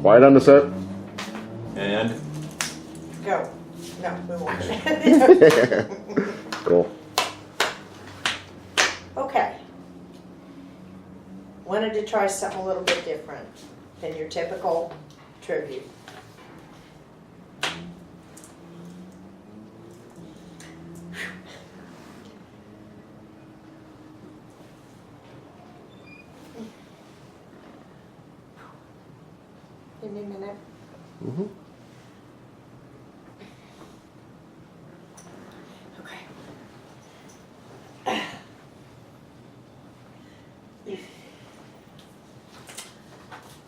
Quiet on the set. And Go. No, we won't. Cool. Okay. Wanted to try something a little bit different than your typical tribute. Give me a minute. Mm-hmm. Okay.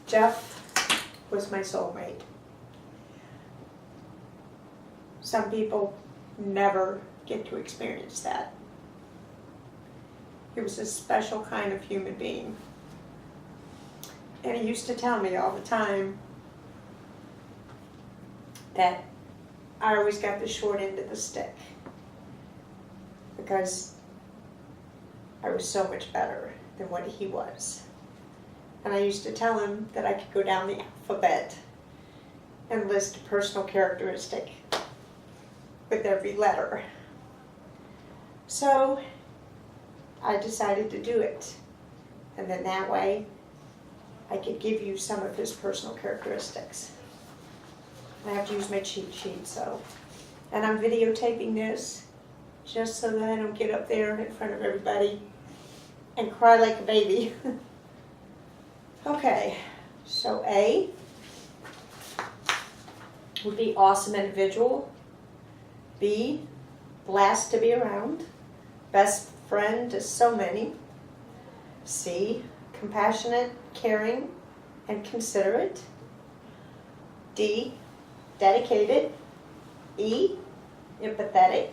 Jeff was my soulmate. Some people never get to experience that. He was a special kind of human being. And he used to tell me all the time that I always got the short end of the stick because I was so much better than what he was. And I used to tell him that I could go down the alphabet and list a personal characteristic with every letter. So I decided to do it. And then that way I could give you some of his personal characteristics. I have to use my cheat sheet, so. And I'm videotaping this just so that I don't get up there in front of everybody and cry like a baby. Okay, so A would be awesome individual. B, blast to be around. Best friend to so many. C, compassionate, caring, and considerate. D, dedicated. E, empathetic.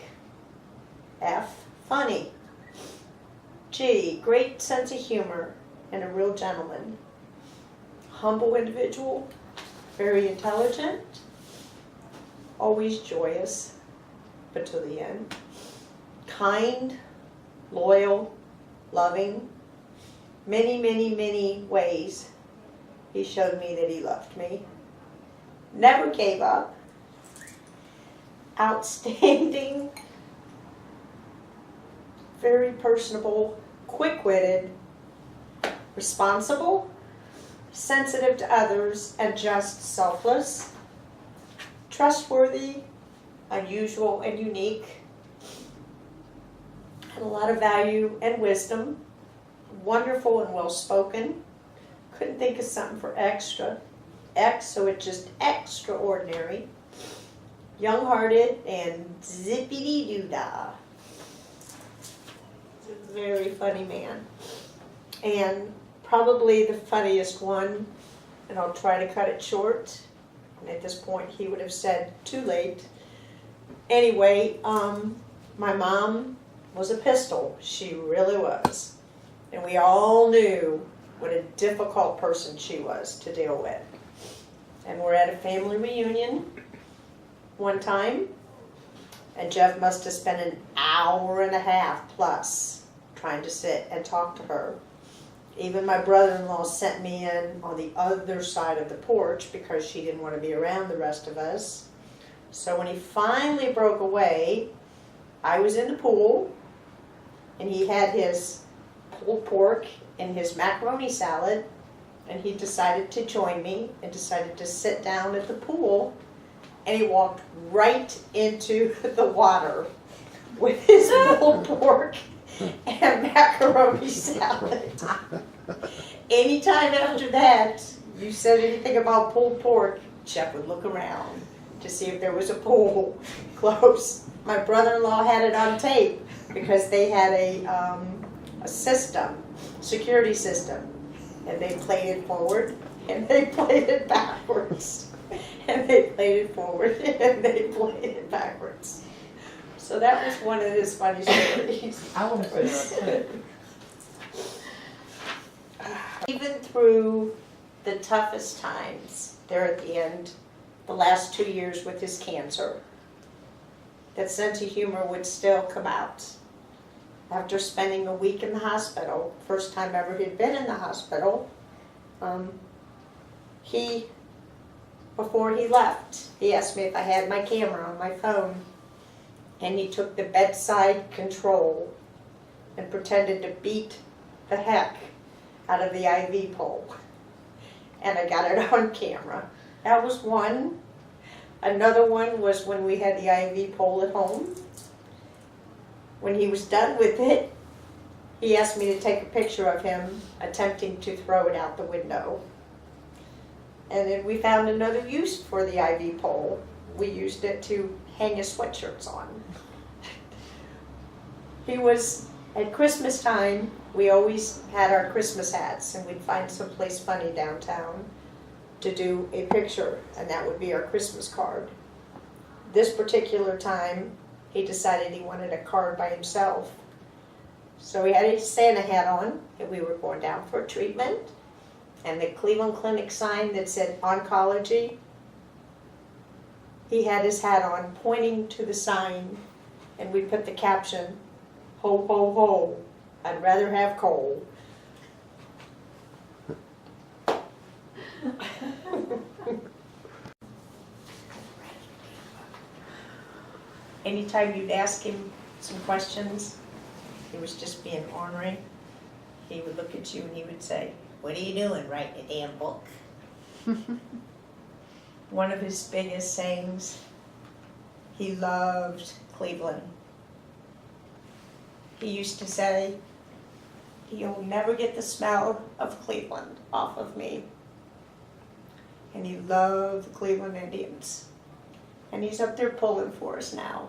F, funny. G, great sense of humor and a real gentleman. Humble individual, very intelligent, always joyous, but to the end. Kind, loyal, loving. Many, many, many ways he showed me that he loved me. Never gave up. Outstanding, very personable, quick-witted, responsible, sensitive to others, and just selfless, trustworthy, unusual and unique, had a lot of value and wisdom, wonderful and well-spoken, couldn't think of something for extra, X, so it's just extraordinary, young-hearted, and zippity-doo-dah. He's a very funny man. And probably the funniest one, and I'll try to cut it short, and at this point he would have said too late. Anyway, my mom was a pistol. She really was. And we all knew what a difficult person she was to deal with. And we're at a family reunion one time, and Jeff must have spent an hour and a half plus trying to sit and talk to her. Even my brother-in-law sent me in on the other side of the porch because she didn't want to be around the rest of us. So when he finally broke away, I was in the pool, and he had his pulled pork and his macaroni salad, and he decided to join me and decided to sit down at the pool, and he walked right into the water with his pulled pork and macaroni salad. Anytime after that you said anything about pulled pork, Jeff would look around to see if there was a pool close. My brother-in-law had it on tape because they had a system, security system, and they played it forward and they played it backwards, and they played it forward and they played it backwards. So that was one of his funny stories. I want to put it on. Even through the toughest times there at the end, the last 2 years with his cancer, that sense of humor would still come out. After spending a week in the hospital, first time ever he'd been in the hospital, he before he left, he asked me if I had my camera on my phone. And he took the bedside control and pretended to beat the heck out of the IV pole. And I got it on camera. That was one. Another one was when we had the IV pole at home. When he was done with it, he asked me to take a picture of him attempting to throw it out the window. And then we found another use for the IV pole. We used it to hang his sweatshirts on. He was, at Christmas time, we always had our Christmas hats, and we'd find someplace funny downtown to do a picture, and that would be our Christmas card. This particular time, he decided he wanted a card by himself. So he had his Santa hat on, and we were going down for a treatment, and the Cleveland Clinic sign that said oncology, he had his hat on pointing to the sign, and we put the caption, "Ho, ho, ho, I'd rather have coal." Anytime you'd ask him some questions, he was just being ornery. He would look at you and he would say, "What are you doing, writing a damn book?" One of his biggest sayings, he loved Cleveland. He used to say, "You'll never get the smell of Cleveland off of me." And he loved the Cleveland Indians. And he's up there pulling for us now.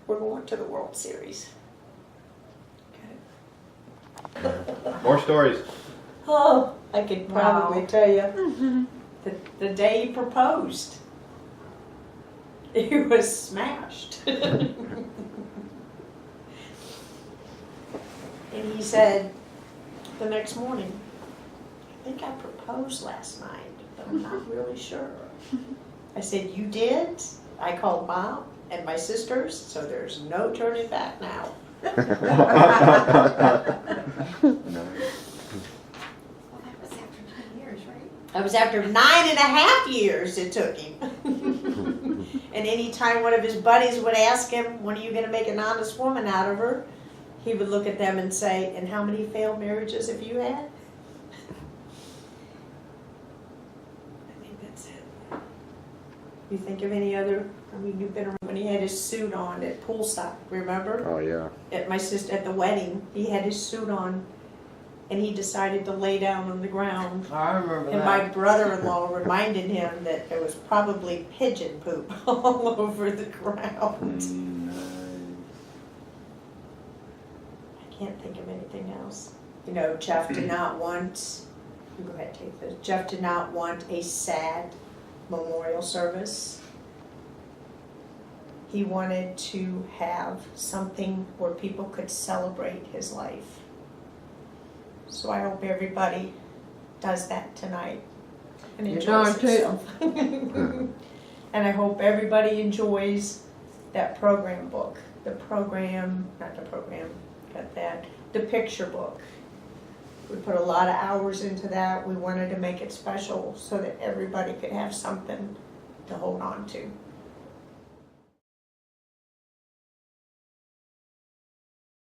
We're going to the World Series. More stories. Oh, I could probably tell you. The day he proposed, he was smashed. And he said the next morning, "I think I proposed last night, but I'm not really sure." I said, "You did? I called Mom and my sisters, so there's no turning back now." Well, that was after 9 years, right? That was after 9.5 years it took him. And any time one of his buddies would ask him, "When are you going to make an honest woman out of her?" he would look at them and say, "And how many failed marriages have you had?" I think that's it. You think of any other? I mean, you've been around when he had his suit on at poolside, remember? Oh yeah. At my sister, at the wedding, he had his suit on, and he decided to lay down on the ground. I remember And that. my brother-in-law reminded him that there was probably pigeon poop all over the ground. I can't think of anything else. You know, Jeff did not want, go ahead, take this. Jeff did not want a sad memorial service. He wanted to have something where people could celebrate his life. So I hope everybody does that tonight and You're enjoys darn too. himself. And I hope everybody enjoys that program book. The picture book. We put a lot of hours into that. We wanted to make it special so that everybody could have something to hold on to.